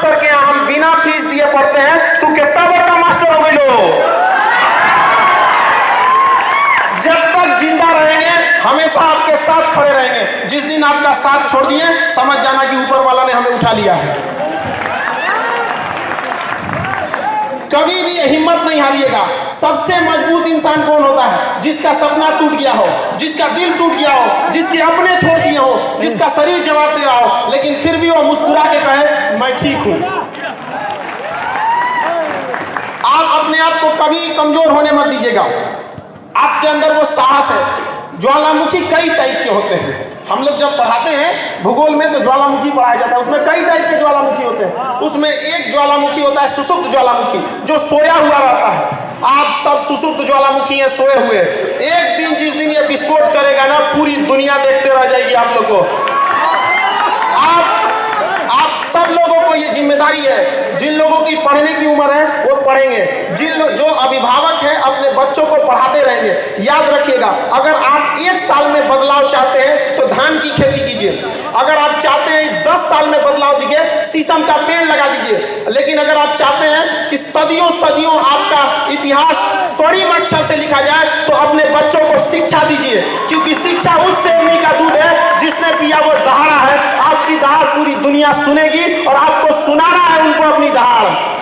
Sir के यहाँ हम बिना फीस दिए पढ़ते हैं, तू कितना बड़ा मास्टर हो गई लो। जब तक जिंदा रहेंगे हमेशा आपके साथ खड़े रहेंगे। जिस दिन आपका साथ छोड़ दिए समझ जाना कि ऊपर वाला ने हमें उठा लिया है। कभी भी हिम्मत नहीं हारिएगा। सबसे मजबूत इंसान कौन होता है? जिसका सपना टूट गया हो, जिसका दिल टूट गया हो, जिसके अपने छोड़ दिए हो, जिसका शरीर जवाब दे रहा हो, लेकिन फिर भी वो मुस्कुरा के कहे मैं ठीक हूं। आप अपने आप को कभी कमजोर होने मत दीजिएगा। आपके अंदर वो साहस है। ज्वालामुखी कई टाइप के होते हैं। हम लोग जब पढ़ाते हैं भूगोल में तो ज्वालामुखी पढ़ाया जाता है, उसमें कई टाइप के ज्वालामुखी होते हैं। उसमें एक ज्वालामुखी होता है सुषुप्त ज्वालामुखी, जो सोया हुआ रहता है। आप सब सुषुप्त ज्वालामुखी हैं, सोए हुए। एक दिन जिस दिन ये विस्फोट करेगा ना, पूरी दुनिया देखते रह जाएगी आप लोग को। आप सब लोगों को ये जिम्मेदारी है। जिन लोगों की पढ़ने की उम्र है वो पढ़ेंगे। जो अभिभावक हैं अपने बच्चों को पढ़ाते रहेंगे। याद रखिएगा, अगर आप 1 साल में बदलाव चाहते हैं तो धान की खेती कीजिए। अगर आप चाहते हैं 10 साल में बदलाव दिखे, शीशम का पेड़ लगा दीजिए। लेकिन अगर आप चाहते हैं कि सदियों सदियों आपका इतिहास स्वर्णिम अक्षर से लिखा जाए, तो अपने बच्चों को शिक्षा दीजिए। क्योंकि शिक्षा उस शेरनी का दूध है जिसने पिया वो दहाड़ा है। आपकी दहाड़ पूरी दुनिया सुनेगी और आपको सुनाना है उनको अपनी दहाड़।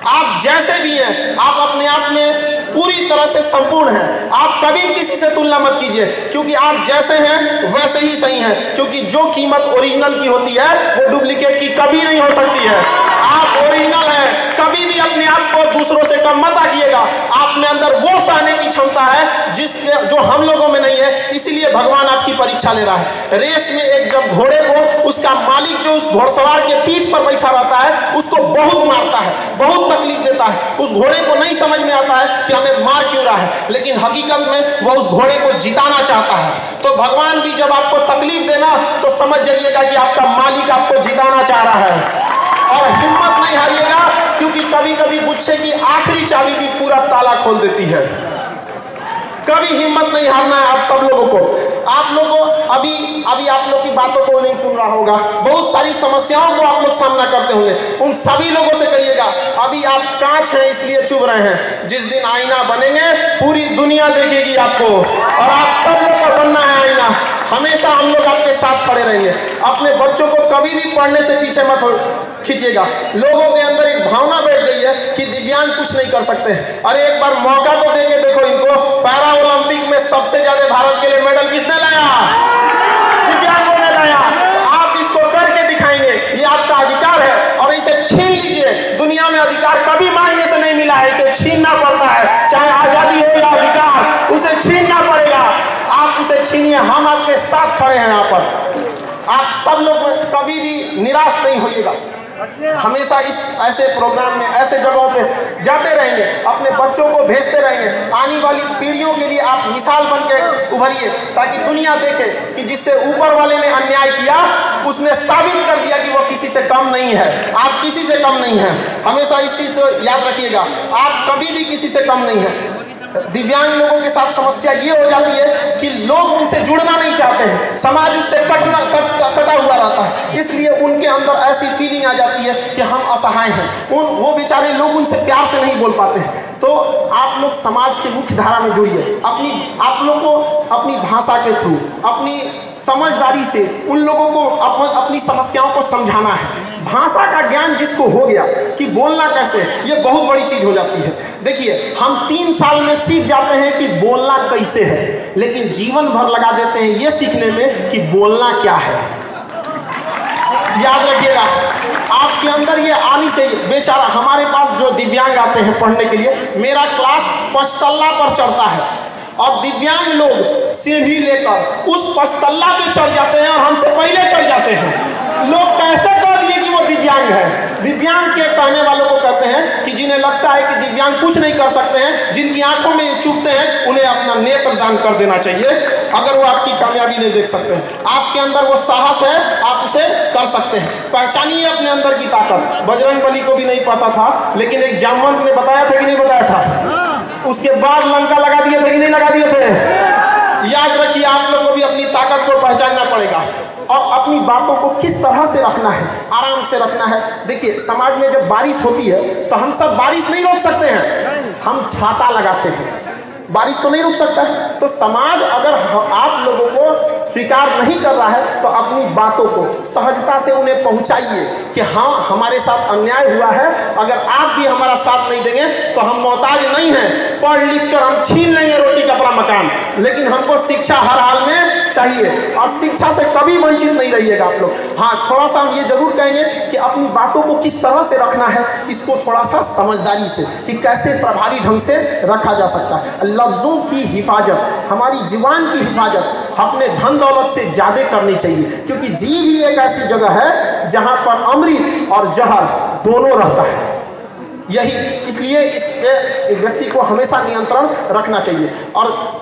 आप जैसे भी हैं, आप अपने आप में पूरी तरह से संपूर्ण हैं। आप कभी भी किसी से तुलना मत कीजिए, क्योंकि आप जैसे हैं वैसे ही सही हैं। क्योंकि जो कीमत ओरिजिनल की होती है वो डुप्लीकेट की कभी नहीं हो सकती है। आप ओरिजिनल हैं। कभी भी अपने आप को दूसरों से कम मत आकिएगा। आप में अंदर वो सहने की क्षमता है जो हम लोगों में नहीं है। इसीलिए भगवान आपकी परीक्षा ले रहा है। रेस में एक जब घोड़े को उसका मालिक जो उस घोड़सवार के पीठ पर बैठा रहता है उसको बहुत मारता है, बहुत तकलीफ देता है। उस घोड़े को नहीं समझ में आता है कि हमें मार क्यों रहा है, लेकिन हकीकत में वह उस घोड़े को जिताना चाहता है। तो भगवान भी जब आपको तकलीफ देना तो समझ जाइएगा कि आपका मालिक आपको जिताना चाह रहा है। और हिम्मत नहीं हारिएगा, क्योंकि कभी कभी गुस्से की आखिरी चाबी भी पूरा ताला खोल देती है। कभी हिम्मत नहीं हारना है आप सब लोगों को। आप लोगों अभी आप लोग की बातों को नहीं सुन रहा होगा। बहुत सारी समस्याओं को आप लोग सामना करते होंगे। उन सभी लोगों से कहिएगा अभी आप कांच हैं इसलिए चुभ रहे हैं। जिस दिन आईना बनेंगे पूरी दुनिया देखेगी आपको, और आप सब लोग को बनना है आईना। हमेशा हम लोग आपके साथ खड़े रहेंगे। अपने बच्चों को कभी भी पढ़ने से पीछे मत खींचिएगा। लोगों के अंदर एक भावना बैठ गई है कि दिव्यांग कुछ नहीं कर सकते। अरे एक बार मौका तो देके देखो इनको। पैरा ओलंपिक में सबसे ज्यादा भारत के लिए मेडल किसने लाया? दिव्यांगों ने लाया। आप इसको करके दिखाएंगे, ये आपका अधिकार है और इसे छीन लीजिए। दुनिया में अधिकार कभी मांगने से नहीं मिला है, इसे छीनना पड़ता है। चाहे आजादी हो या अधिकार, उसे छीनना पड़ेगा। आप उसे छीनिए, हम आपके साथ खड़े हैं यहाँ पर। आप सब लोग कभी भी निराश नहीं होइएगा। हमेशा इस ऐसे प्रोग्राम में ऐसे जगहों पे जाते रहेंगे, अपने बच्चों को भेजते रहेंगे। आने वाली पीढ़ियों के लिए आप मिसाल बन के उभरिए, ताकि दुनिया देखे कि जिससे ऊपर वाले ने अन्याय किया उसने साबित कर दिया कि वो किसी से कम नहीं है। आप किसी से कम नहीं हैं। हमेशा इस चीज को याद रखिएगा, आप कभी भी किसी से कम नहीं हैं। दिव्यांग लोगों के साथ समस्या ये हो जाती है कि लोग उनसे जुड़ना नहीं चाहते हैं। समाज उससे कटा हुआ रहता है, इसलिए उनके अंदर ऐसी फीलिंग आ जाती है कि हम असहाय हैं। वो बेचारे लोग उनसे प्यार से नहीं बोल पाते हैं। तो आप लोग समाज के मुख्य धारा में जुड़िए। आप लोग को अपनी भाषा के थ्रू, अपनी समझदारी से उन लोगों को अपनी समस्याओं को समझाना है। भाषा का ज्ञान जिसको हो गया कि बोलना कैसे, ये बहुत बड़ी चीज हो जाती है। देखिए, हम 3 साल में सीख जाते हैं कि बोलना कैसे है, लेकिन जीवन भर लगा देते हैं ये सीखने में कि बोलना क्या है। याद रखिएगा, आपके अंदर ये आनी चाहिए। बेचारा हमारे पास जो दिव्यांग आते हैं पढ़ने के लिए, मेरा क्लास 5 तल्ला पर चढ़ता है और दिव्यांग लोग सीढ़ी लेकर उस 5 तल्ला पे चढ़ जाते हैं और हमसे पहले चढ़ जाते हैं। लोग कैसे कह दिए कि वो दिव्यांग है? दिव्यांग के कहने वालों को कहते हैं कि जिन्हें लगता है कि दिव्यांग कुछ नहीं कर सकते हैं, जिनकी आंखों में चुभते हैं, उन्हें अपना नेत्र दान कर देना चाहिए अगर वो आपकी कामयाबी नहीं देख सकते हैं। आपके अंदर वो साहस है, आप उसे कर सकते हैं। पहचानिए अपने अंदर की ताकत। बजरंगबली को भी नहीं पता था, लेकिन एक जामवंत ने बताया था कि नहीं बताया था? उसके बाद लंका लगा दिए थे कि नहीं लगा दिए थे? याद रखिए, आप लोग को भी अपनी ताकत को पहचानना पड़ेगा। और अपनी बातों को किस तरह से रखना है, आराम से रखना है। देखिए समाज में जब बारिश होती है तो हम सब बारिश नहीं रोक सकते हैं, हम छाता लगाते हैं, बारिश तो नहीं रुक सकता है। तो समाज अगर आप लोगों को स्वीकार नहीं कर रहा है तो अपनी बातों को सहजता से उन्हें पहुंचाइए कि हाँ हमारे साथ अन्याय हुआ है, अगर आप भी हमारा साथ नहीं देंगे तो हम मोहताज नहीं हैं, पढ़ लिख कर हम छीन लेंगे रोटी कपड़ा मकान, लेकिन हमको शिक्षा हर हाल में चाहिए और शिक्षा से कभी वंचित नहीं रहिएगा आप लोग। हाँ थोड़ा सा हम ये जरूर कहेंगे कि अपनी बातों को किस तरह से रखना है, इसको थोड़ा सा समझदारी से कि कैसे प्रभावी ढंग से रखा जा सकता है। लफ्ज़ों की हिफाजत, हमारी जुबान की हिफाजत अपने धन दौलत से ज़्यादा करनी चाहिए, क्योंकि जीभ ही एक ऐसी जगह है जहाँ पर अमृत और जहर दोनों रहता है। यही इसलिए इस व्यक्ति को हमेशा नियंत्रण रखना चाहिए। और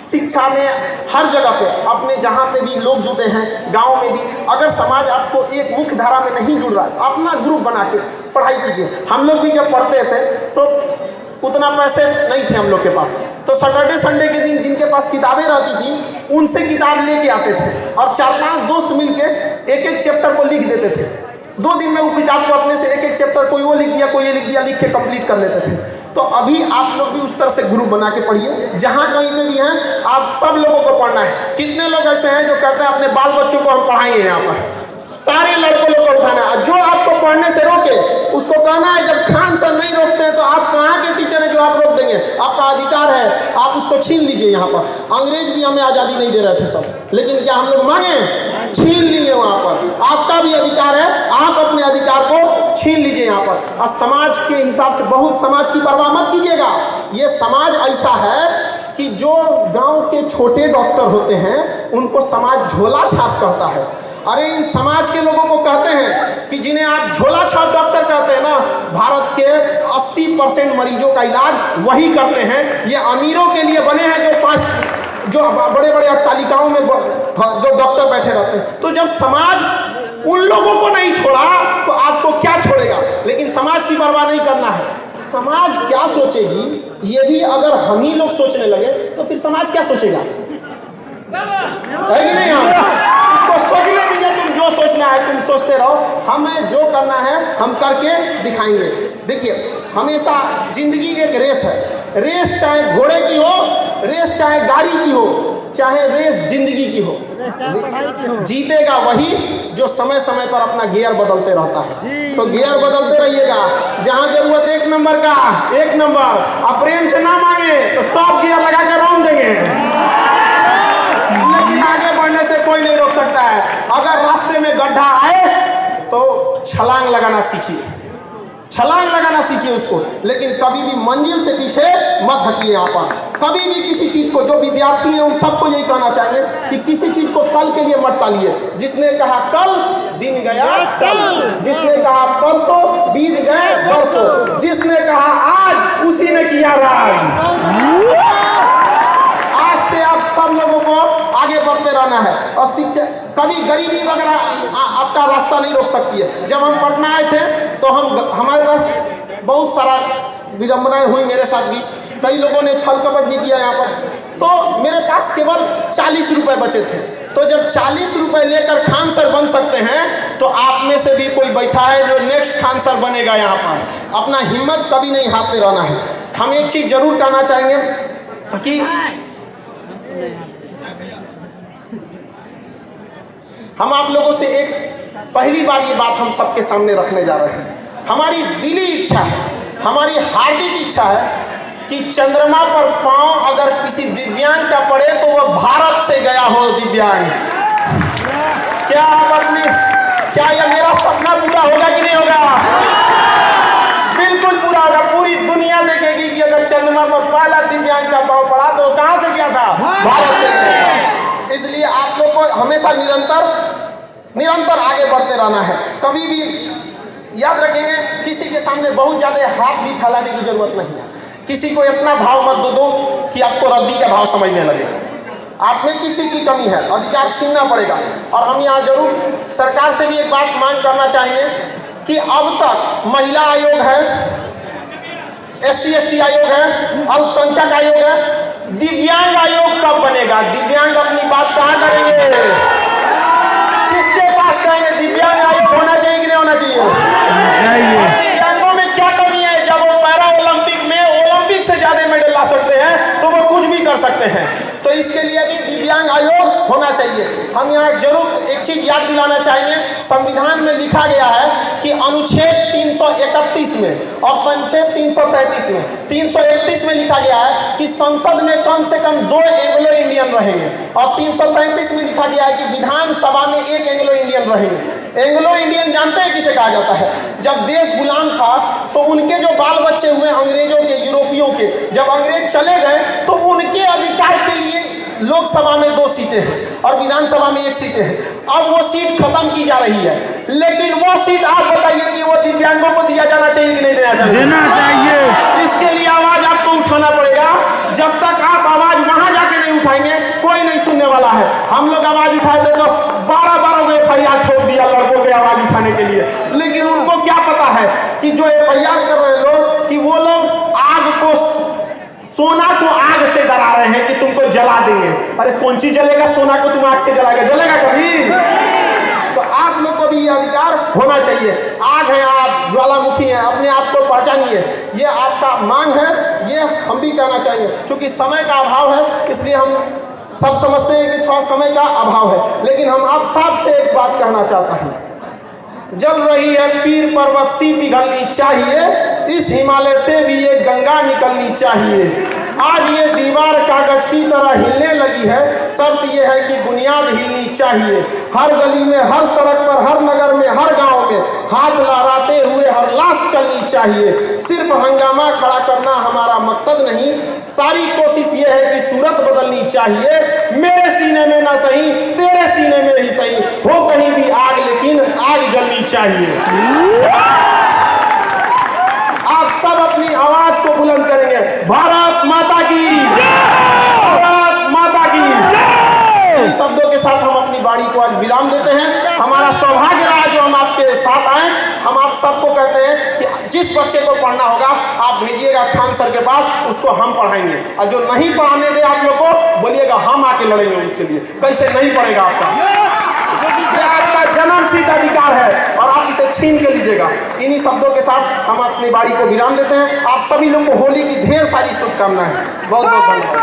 शिक्षा में हर जगह पे अपने जहाँ पे भी लोग जुटे हैं, गांव में भी, अगर समाज आपको एक मुख्य धारा में नहीं जुड़ रहा है तो अपना ग्रुप बना के पढ़ाई कीजिए। हम लोग भी जब पढ़ते थे तो उतना पैसे नहीं थे हम लोग के पास, तो सैटरडे संडे के दिन जिनके पास किताबें रहती थी उनसे किताब लेके आते थे और 4-5 दोस्त मिलके एक एक चैप्टर को लिख देते थे। 2 दिन में वो किताब को अपने से एक एक चैप्टर कोई वो लिख दिया कोई ये लिख दिया, लिख के कंप्लीट कर लेते थे। तो अभी आप लोग भी उस तरह से ग्रुप बना के पढ़िए, जहाँ कहीं पे भी हैं आप सब लोगों को पढ़ना है। कितने लोग ऐसे हैं जो कहते हैं अपने बाल बच्चों को हम पढ़ाएंगे, यहाँ पर सारे लड़कों लोग को उठाना है। जो आपको पढ़ने से रोके उसको कहना है, जब खान सर नहीं रोकते हैं तो आप कहाँ के टीचर हैं जो आप रोक देंगे, आपका अधिकार है, आप उसको छीन लीजिए। यहाँ पर अंग्रेज भी हमें आज़ादी नहीं दे रहे थे सब, लेकिन क्या हम लोग मांगे, छीन लिए। वहाँ पर आपका भी अधिकार है, आप अपने अधिकार को छीन लीजिए यहाँ पर। और समाज के हिसाब से बहुत समाज की परवाह मत कीजिएगा। ये समाज ऐसा है कि जो गांव के छोटे डॉक्टर होते हैं उनको समाज झोला छाप कहता है। अरे इन समाज के लोगों को कहते हैं कि जिन्हें आप झोला छाप डॉक्टर कहते हैं ना, भारत के 80% मरीजों का इलाज वही करते हैं। ये अमीरों के लिए बने हैं जो बड़े बड़े अट्टालिकाओं में जो डॉक्टर बैठे रहते हैं। तो जब समाज उन लोगों को नहीं छोड़ा तो आपको क्या छोड़ेगा। लेकिन समाज की परवाह नहीं करना है। समाज क्या सोचेगी ये भी अगर हम ही लोग सोचने लगे तो फिर समाज क्या सोचेगा, है कि नहीं। हम तो सोचने दीजिए, तुम जो सोचना है तुम सोचते रहो, हमें जो करना है हम करके दिखाएंगे। देखिए हमेशा जिंदगी एक रेस है, रेस चाहे घोड़े की हो, रेस चाहे गाड़ी की हो, चाहे रेस जिंदगी की हो, जीतेगा वही जो समय समय पर अपना गियर बदलते रहता है। तो गियर बदलते रहिएगा, जहां जरूरत 1 नंबर का 1 नंबर, अब प्रेम से ना मांगे तो टॉप गियर लगा कर रोक देंगे, लेकिन आगे बढ़ने से कोई नहीं रोक सकता है। अगर रास्ते में गड्ढा आए तो छलांग लगाना सीखिए, छलांग लगाना सीखिए उसको, लेकिन कभी भी मंजिल से पीछे मत हटिए। यहाँ पर कभी भी किसी चीज को, जो विद्यार्थी हैं उन सबको यही कहना चाहिए कि किसी चीज को कल के लिए मत टालिए। जिसने कहा कल दिन गया कल, जिसने कहा परसों बीत गए बरसों, जिसने कहा आज उसी ने किया राज। आज से आप सब लोगों को आगे बढ़ते रहना है। और शिक्षा कभी गरीबी वगैरह आपका रास्ता नहीं रोक सकती है। जब हम पटना आए थे तो हमारे पास बहुत सारा विडम्बनाएं हुई, मेरे साथ भी कई लोगों ने छल कपट भी किया यहाँ पर। तो मेरे पास केवल 40 रुपए बचे थे। तो जब 40 रुपए लेकर खान सर बन सकते हैं तो आप में से भी कोई बैठा है जो नेक्स्ट खान सर बनेगा। यहाँ पर अपना हिम्मत कभी नहीं हारते रहना है। हम एक चीज जरूर कहना चाहेंगे कि हम आप लोगों से एक पहली बार ये बात हम सबके सामने रखने जा रहे हैं। हमारी दिली इच्छा है, हमारी हार्दिक इच्छा है कि चंद्रमा पर पांव अगर किसी दिव्यांग का पड़े तो वह भारत से गया हो दिव्यांग। क्या यह मेरा सपना पूरा होगा कि नहीं होगा? बिल्कुल पूरा होगा। पूरी दुनिया देखेगी कि अगर चंद्रमा पर पहला दिव्यांग का पांव पड़ा तो कहां से गया था? भारत से गया। इसलिए आप लोग को हमेशा निरंतर आगे बढ़ते रहना है। कभी भी याद रखेंगे, किसी के सामने बहुत ज्यादा हाथ भी फैलाने की जरूरत नहीं है। किसी को इतना भाव मत दो कि आपको रद्दी का भाव समझने लगे। आप में किसी की कमी है, अधिकार छीनना पड़ेगा। और हम यहाँ जरूर सरकार से भी एक बात मांग करना चाहेंगे कि अब तक महिला आयोग है, SC/ST आयोग है, अल्पसंख्यक आयोग है, दिव्यांग आयोग कब बनेगा? दिव्यांग अपनी बात कहाँ करेंगे? सकते हैं। तो इसके लिए भी दिव्यांग आयोग होना चाहिए। हम यहाँ जरूर एक चीज याद दिलाना चाहेंगे, संविधान में लिखा गया है कि अनुच्छेद 331 में और अनुच्छेद 333 में, 331 में लिखा गया है कि संसद में कम से कम 2 एंग्लो इंडियन रहेंगे और 333 में लिखा गया है कि विधानसभा में 1 एंग्लो इंडियन रहेंगे। एंग्लो इंडियन जानते हैं किसे कहा जाता है? जब देश गुलाम था तो उनके जो बाल बच्चे हुए अंग्रेजों के, यूरोपियों के, जब अंग्रेज चले गए तो उनके अधिकार के लिए लोकसभा में 2 सीटें हैं और विधानसभा में 1 सीटें हैं। अब वो सीट खत्म की जा रही है, लेकिन वो सीट आप बताइए कि वो दिव्यांगों को दिया जाना चाहिए कि नहीं देना चाहिए? देना चाहिए। इसके लिए आवाज आपको उठाना पड़ेगा। जब तक आप आवाज वहां जाके नहीं उठाएंगे कोई नहीं सुनने वाला है। हम लोग आवाज उठाए थे तो 12 FIR ठोक दिया लड़कों के आवाज उठाने के लिए, लेकिन उनको क्या पता है कि जो FIR कर रहे लोग कि वो लोग आग को, सोना को आग से डरा रहे हैं कि तुमको जला देंगे। अरे कौन चीज जलेगा? सोना को तुम आग से जलाएगा? जलेगा कभी? तो आप लोग को भी ये अधिकार होना चाहिए। आग है आप, ज्वालामुखी है, अपने आप को पहचानिए। ये आपका मांग है, ये हम भी कहना चाहिए। क्योंकि समय का अभाव है इसलिए हम सब समझते हैं कि थोड़ा समय का अभाव है, लेकिन हम आप साफ से एक बात कहना चाहता हूँ, जल रही है पीर पर्वत सी पिघलनी चाहिए, इस हिमालय से भी ये गंगा निकलनी चाहिए। आज ये दीवार कागज की तरह हिलने लगी है, शर्त ये है कि बुनियाद हिलनी चाहिए। हर गली में, हर सड़क पर, हर नगर में, हर गांव में हाथ लहराते हुए हर लाश चलनी चाहिए। सिर्फ हंगामा खड़ा करना हमारा मकसद नहीं, सारी कोशिश ये है कि सूरत बदलनी चाहिए। मेरे सीने में ना सही, तेरे सीने में ही सही, हो कहीं भी आग लेकिन आग जलनी चाहिए। आप सब अपनी आवाज को बुलंद करेंगे, भारत माता की जय, भारत माता की जय। इन शब्दों के साथ हम अपनी बाड़ी को आज विराम देते हैं। हमारा सौभाग्य रहा जो हम आपके साथ आए। हम आप सबको कहते हैं कि जिस बच्चे को पढ़ना होगा आप भेजिएगा खान सर के पास, उसको हम पढ़ाएंगे। और जो नहीं पढ़ाने दे आप लोग को बोलिएगा हम आके लड़ेंगे उसके लिए। कैसे नहीं पढ़ेगा आपका? यह आपका जन्मसिद्ध अधिकार है और आप इसे छीन के लीजिएगा। इन्हीं शब्दों के साथ हम अपनी बाड़ी को विराम देते हैं। आप सभी लोग को होली की ढेर सारी शुभकामनाएं। बहुत बहुत धन्यवाद।